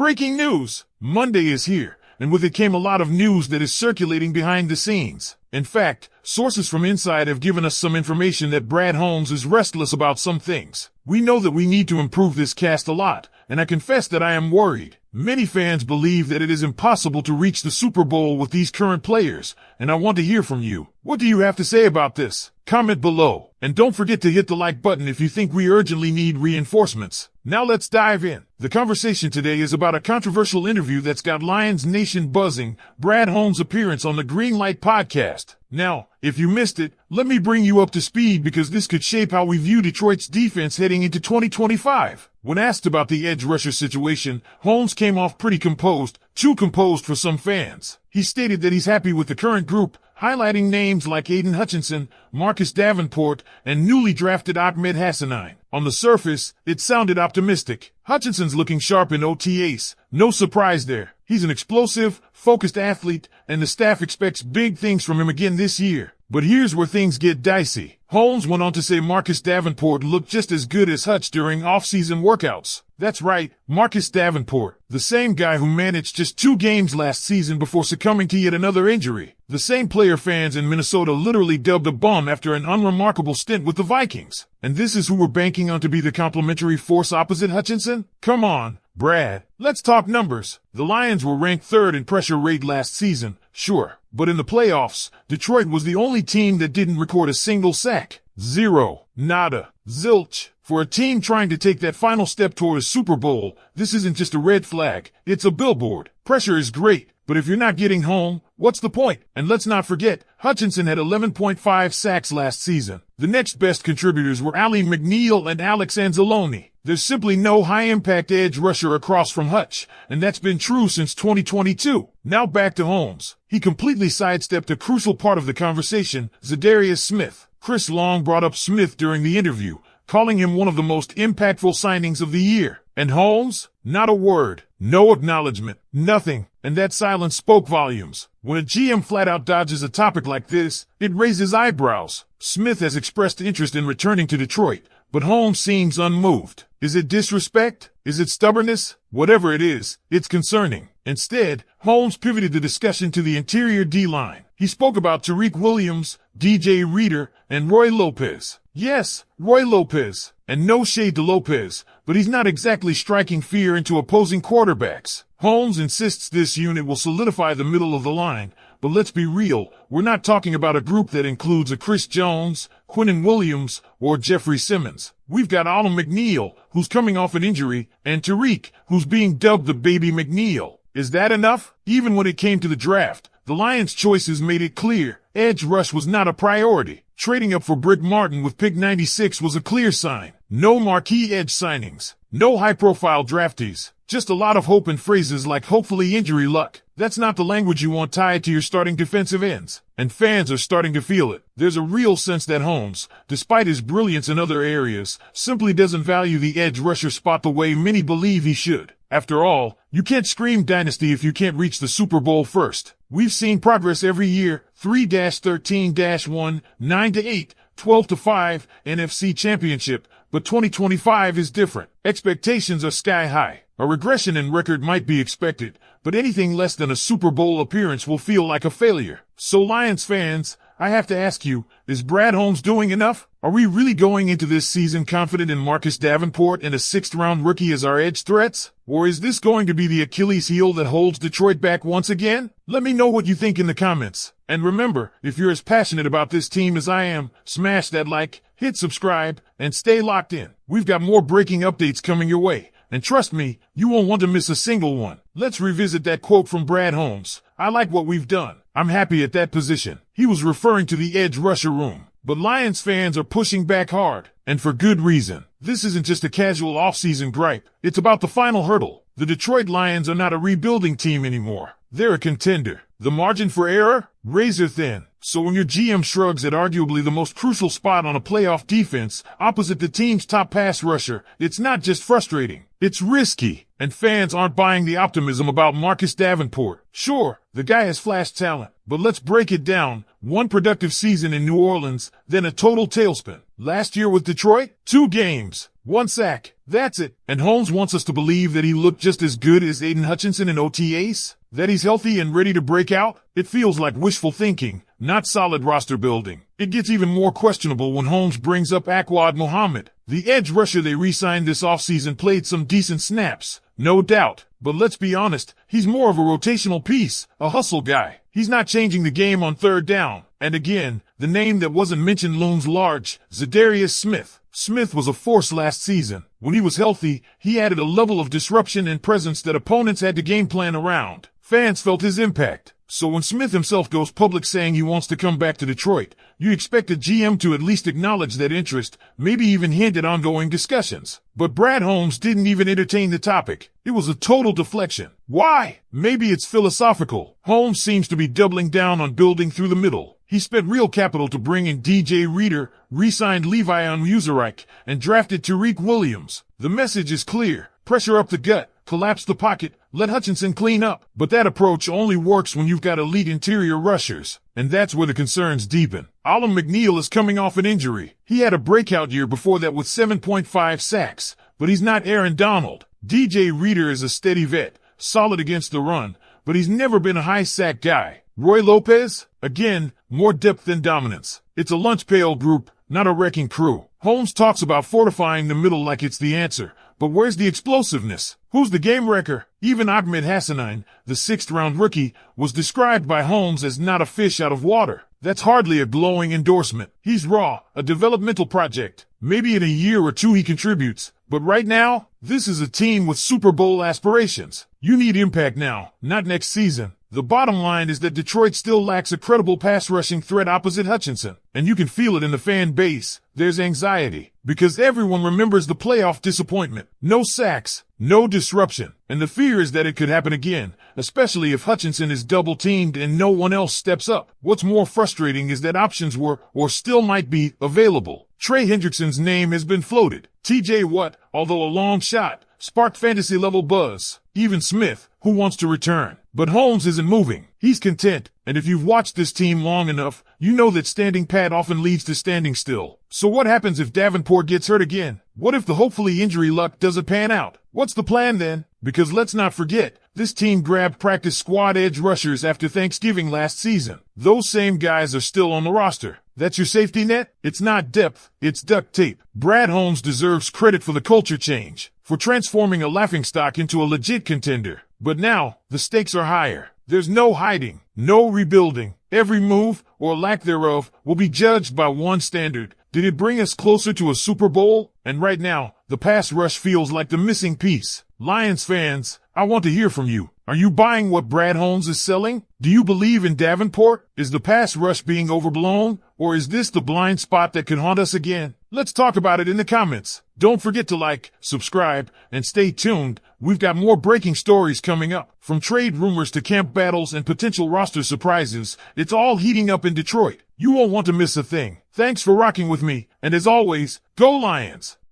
Breaking news! Monday is here, and with it came a lot of news that is circulating behind the scenes. In fact, sources from inside have given us some information that Brad Holmes is restless about some things. We know that we need to improve this cast a lot, and I confess that I am worried. Many fans believe that it is impossible to reach the Super Bowl with these current players, and I want to hear from you. What do you have to say about this? Comment below, and don't forget to hit the like button if you think we urgently need reinforcements. Now let's dive in. The conversation today is about a controversial interview that's got Lions Nation buzzing, Brad Holmes' appearance on the Green Light podcast. Now, if you missed it, let me bring you up to speed because this could shape how we view Detroit's defense heading into 2025. When asked about the edge rusher situation, Holmes came off pretty composed, too composed for some fans. He stated that he's happy with the current group, highlighting names like Aiden Hutchinson, Marcus Davenport, and newly drafted Ahmed Hassanein. On the surface, it sounded optimistic. Hutchinson's looking sharp in OTAs. No surprise there. He's an explosive, focused athlete, and the staff expects big things from him again this year. But here's where things get dicey. Holmes went on to say Marcus Davenport looked just as good as Hutch during off-season workouts. That's right, Marcus Davenport, the same guy who managed just 2 games last season before succumbing to yet another injury. The same player fans in Minnesota literally dubbed a bum after an unremarkable stint with the Vikings. And this is who we're banking on to be the complementary force opposite Hutchinson? Come on, Brad. Let's talk numbers. The Lions were ranked 3rd in pressure rate last season, sure. But in the playoffs, Detroit was the only team that didn't record a single sack. Zero. Nada. Zilch. For a team trying to take that final step toward a Super Bowl, this isn't just a red flag, it's a billboard. Pressure is great, but if you're not getting home, what's the point? And let's not forget, Hutchinson had 11.5 sacks last season. The next best contributors were Ali McNeil and Alex Anzalone. There's simply no high-impact edge rusher across from Hutch, and that's been true since 2022. Now back to Holmes. He completely sidestepped a crucial part of the conversation, Zadarius Smith. Chris Long brought up Smith during the interview, calling him one of the most impactful signings of the year. And Holmes? Not a word. No acknowledgement. Nothing. And that silence spoke volumes. When a GM flat out dodges a topic like this, it raises eyebrows. Smith has expressed interest in returning to Detroit, but Holmes seems unmoved. Is it disrespect? Is it stubbornness? Whatever it is, it's concerning. Instead, Holmes pivoted the discussion to the interior D-line. He spoke about Tariq Williams, DJ Reader, and Roy Lopez. Yes, Roy Lopez. And no shade to Lopez, but he's not exactly striking fear into opposing quarterbacks. Holmes insists this unit will solidify the middle of the line, but let's be real, we're not talking about a group that includes a Chris Jones, Quinnen Williams, or Jeffrey Simmons. We've got Alan McNeil, who's coming off an injury, and Tariq, who's being dubbed the Baby McNeil. Is that enough? Even when it came to the draft, the Lions' choices made it clear, edge rush was not a priority. Trading up for Brick Martin with pick 96 was a clear sign. No marquee edge signings. No high-profile draftees. Just a lot of hope and phrases like hopefully injury luck. That's not the language you want tied to your starting defensive ends. And fans are starting to feel it. There's a real sense that Holmes, despite his brilliance in other areas, simply doesn't value the edge rusher spot the way many believe he should. After all, you can't scream dynasty if you can't reach the Super Bowl first. We've seen progress every year, 3-13-1, 9-8, 12-5, NFC Championship, but 2025 is different. Expectations are sky high. A regression in record might be expected, but anything less than a Super Bowl appearance will feel like a failure. So Lions fans, I have to ask you, is Brad Holmes doing enough? Are we really going into this season confident in Marcus Davenport and a 6th-round rookie as our edge threats? Or is this going to be the Achilles heel that holds Detroit back once again? Let me know what you think in the comments. And remember, if you're as passionate about this team as I am, smash that like, hit subscribe, and stay locked in. We've got more breaking updates coming your way. And trust me, you won't want to miss a single one. Let's revisit that quote from Brad Holmes. I like what we've done. I'm happy at that position. He was referring to the edge rusher room. But Lions fans are pushing back hard. And for good reason. This isn't just a casual off-season gripe. It's about the final hurdle. The Detroit Lions are not a rebuilding team anymore. They're a contender. The margin for error? Razor thin. So when your GM shrugs at arguably the most crucial spot on a playoff defense opposite the team's top pass rusher, it's not just frustrating. It's risky, and fans aren't buying the optimism about Marcus Davenport. Sure, the guy has flash talent, but let's break it down. One productive season in New Orleans, then a total tailspin. Last year with Detroit, 2 games, 1 sack. That's it. And Holmes wants us to believe that he looked just as good as Aiden Hutchinson in OTAs? That he's healthy and ready to break out? It feels like wishful thinking, not solid roster building. It gets even more questionable when Holmes brings up Akwad Muhammad. The edge rusher they re-signed this offseason played some decent snaps, no doubt. But let's be honest, he's more of a rotational piece, a hustle guy. He's not changing the game on third down. And again, the name that wasn't mentioned looms large, Zadarius Smith. Smith was a force last season. When he was healthy, he added a level of disruption and presence that opponents had to game plan around. Fans felt his impact. So when Smith himself goes public saying he wants to come back to Detroit, you expect a GM to at least acknowledge that interest, maybe even hint at ongoing discussions. But Brad Holmes didn't even entertain the topic. It was a total deflection. Why? Maybe it's philosophical. Holmes seems to be doubling down on building through the middle. He spent real capital to bring in DJ Reader, re-signed Levi Onwuzurike, and drafted Tariq Williams. The message is clear. Pressure up the gut, collapse the pocket, let Hutchinson clean up. But that approach only works when you've got elite interior rushers. And that's where the concerns deepen. Alim McNeill is coming off an injury. He had a breakout year before that with 7.5 sacks. But he's not Aaron Donald. DJ Reader is a steady vet, solid against the run, but he's never been a high sack guy. Roy Lopez? Again, more depth than dominance. It's a lunch pail group, not a wrecking crew. Holmes talks about fortifying the middle like it's the answer. But where's the explosiveness? Who's the game wrecker? Even Ahmed Hassanein, the 6th-round rookie, was described by Holmes as not a fish out of water. That's hardly a glowing endorsement. He's raw, a developmental project. Maybe in a year or 2 he contributes. But right now, this is a team with Super Bowl aspirations. You need impact now, not next season. The bottom line is that Detroit still lacks a credible pass-rushing threat opposite Hutchinson. And you can feel it in the fan base. There's anxiety. Because everyone remembers the playoff disappointment. No sacks, no disruption. And the fear is that it could happen again, especially if Hutchinson is double-teamed and no one else steps up. What's more frustrating is that options were, or still might be, available. Trey Hendrickson's name has been floated. TJ Watt, although a long shot, sparked fantasy-level buzz. Even Smith, who wants to return. But Holmes isn't moving. He's content. And if you've watched this team long enough, you know that standing pat often leads to standing still. So what happens if Davenport gets hurt again? What if the hopefully injury luck doesn't pan out? What's the plan then? Because let's not forget, this team grabbed practice squad edge rushers after Thanksgiving last season. Those same guys are still on the roster. That's your safety net? It's not depth, it's duct tape. Brad Holmes deserves credit for the culture change, for transforming a laughingstock into a legit contender. But now, the stakes are higher. There's no hiding, no rebuilding. Every move, or lack thereof, will be judged by one standard. Did it bring us closer to a Super Bowl? And right now, the pass rush feels like the missing piece. Lions fans, I want to hear from you. Are you buying what Brad Holmes is selling? Do you believe in Davenport? Is the pass rush being overblown? Or is this the blind spot that can haunt us again? Let's talk about it in the comments. Don't forget to like, subscribe, and stay tuned. We've got more breaking stories coming up. From trade rumors to camp battles and potential roster surprises, it's all heating up in Detroit. You won't want to miss a thing. Thanks for rocking with me, and as always, go Lions!